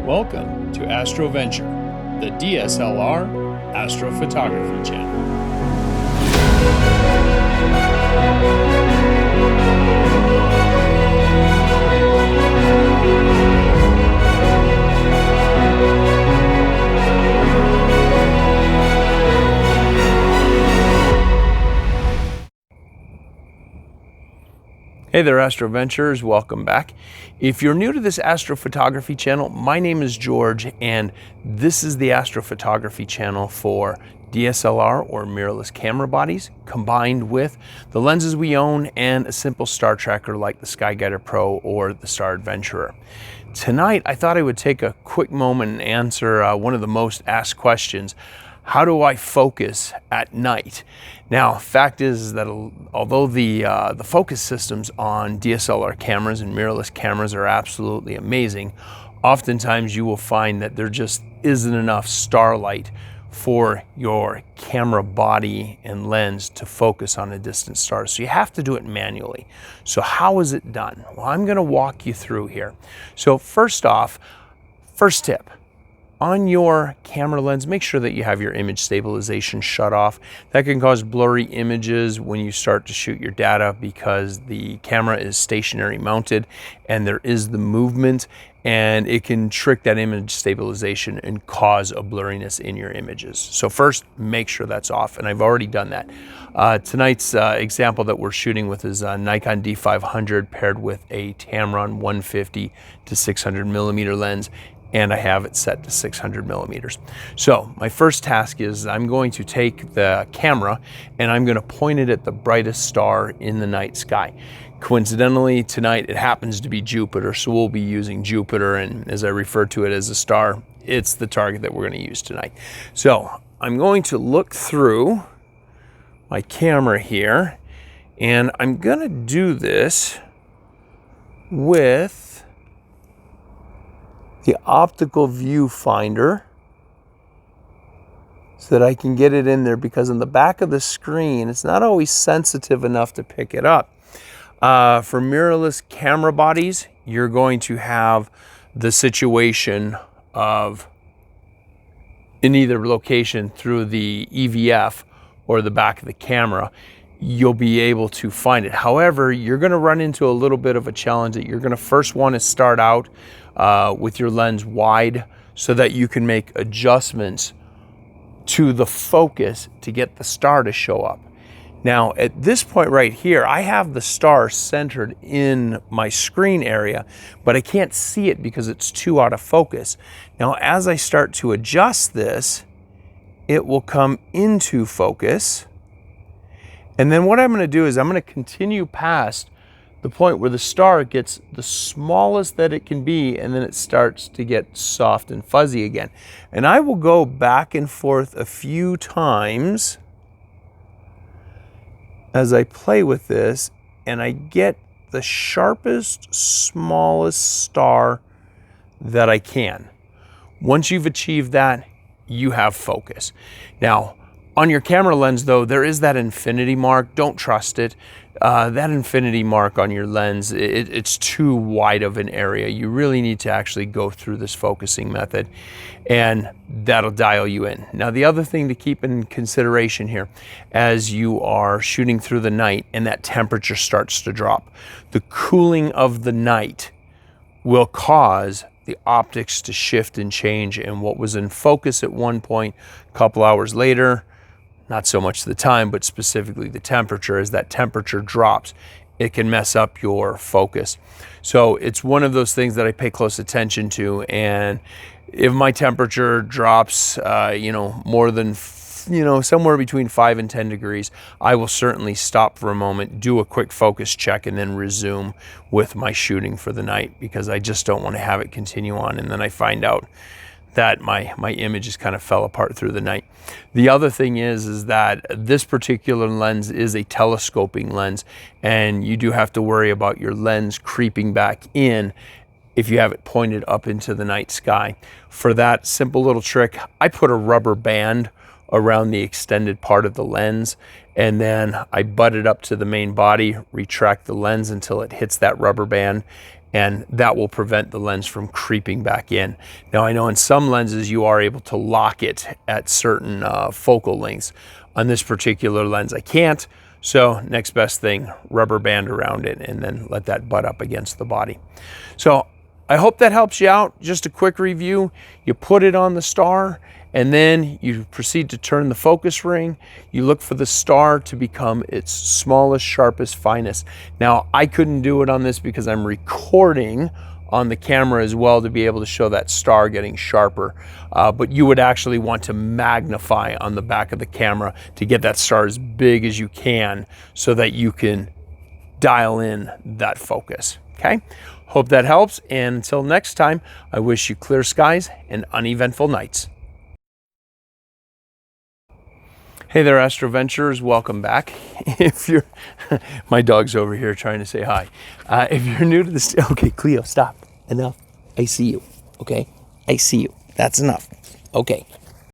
Welcome to Astro Venture, the DSLR astrophotography channel. Hey there, Astro Ventures, welcome back. If you're new to this astrophotography channel, my name is George, and this is the astrophotography channel for DSLR or mirrorless camera bodies, combined with the lenses we own and a simple star tracker like the SkyGuider Pro or the Star Adventurer. Tonight, I thought I would take a quick moment and answer one of the most asked questions. How do I focus at night? Now, fact is that although the focus systems on DSLR cameras and mirrorless cameras are absolutely amazing, oftentimes you will find that there just isn't enough starlight for your camera body and lens to focus on a distant star. So you have to do it manually. So how is it done? Well, I'm going to walk you through here. So first off, first tip. On your camera lens, make sure that you have your image stabilization shut off. That can cause blurry images when you start to shoot your data because the camera is stationary mounted and there is the movement, and it can trick that image stabilization and cause a blurriness in your images. So first, make sure that's off, and I've already done that. Tonight's example that we're shooting with is a Nikon D500 paired with a Tamron 150 to 600 millimeter lens, and I have it set to 600 millimeters. So my first task is I'm going to take the camera and I'm going to point it at the brightest star in the night sky. Coincidentally, tonight it happens to be Jupiter, so we'll be using Jupiter, and as I refer to it as a star, it's the target that we're going to use tonight. So I'm going to look through my camera here, and I'm going to do this with the optical viewfinder so that I can get it in there, because on the back of the screen, it's not always sensitive enough to pick it up. For mirrorless camera bodies, you're going to have the situation of in either location through the EVF or the back of the camera, you'll be able to find it. However, you're going to run into a little bit of a challenge that you're going to first want to start out with your lens wide so that you can make adjustments to the focus to get the star to show up. Now, at this point right here, I have the star centered in my screen area, but I can't see it because it's too out of focus. Now, as I start to adjust this, it will come into focus. And then what I'm going to do is I'm going to continue past the point where the star gets the smallest that it can be, and then it starts to get soft and fuzzy again. And I will go back and forth a few times as I play with this, and I get the sharpest, smallest star that I can. Once you've achieved that, you have focus. Now, on your camera lens, though, there is that infinity mark. Don't trust it. That infinity mark on your lens, it's too wide of an area. You really need to actually go through this focusing method, and that'll dial you in. Now, the other thing to keep in consideration here, as you are shooting through the night and that temperature starts to drop, the cooling of the night will cause the optics to shift and change, and what was in focus at one point, a couple hours later, not so much the time, but specifically the temperature, as that temperature drops, it can mess up your focus. So it's one of those things that I pay close attention to, and if my temperature drops, more than, somewhere between 5 and 10 degrees, I will certainly stop for a moment, do a quick focus check, and then resume with my shooting for the night, because I just don't want to have it continue on, and then I find out that my images kind of fell apart through the night. The other thing is that this particular lens is a telescoping lens, and you do have to worry about your lens creeping back in if you have it pointed up into the night sky. For that simple little trick, I put a rubber band around the extended part of the lens, and then I butt it up to the main body, retract the lens until it hits that rubber band, and that will prevent the lens from creeping back in. Now I know in some lenses you are able to lock it at certain focal lengths. On this particular lens I can't, so next best thing, rubber band around it and then let that butt up against the body. So I hope that helps you out. Just a quick review. You put it on the star and then you proceed to turn the focus ring. You look for the star to become its smallest, sharpest, finest. Now, I couldn't do it on this because I'm recording on the camera as well to be able to show that star getting sharper. But you would actually want to magnify on the back of the camera to get that star as big as you can so that you can dial in that focus, okay? Hope that helps, and until next time, I wish you clear skies and uneventful nights. Hey there, Astro Ventures, welcome back. If you're, my dog's over here trying to say hi. If you're new to this, okay, Cleo, stop, enough. I see you, okay? I see you, that's enough, okay.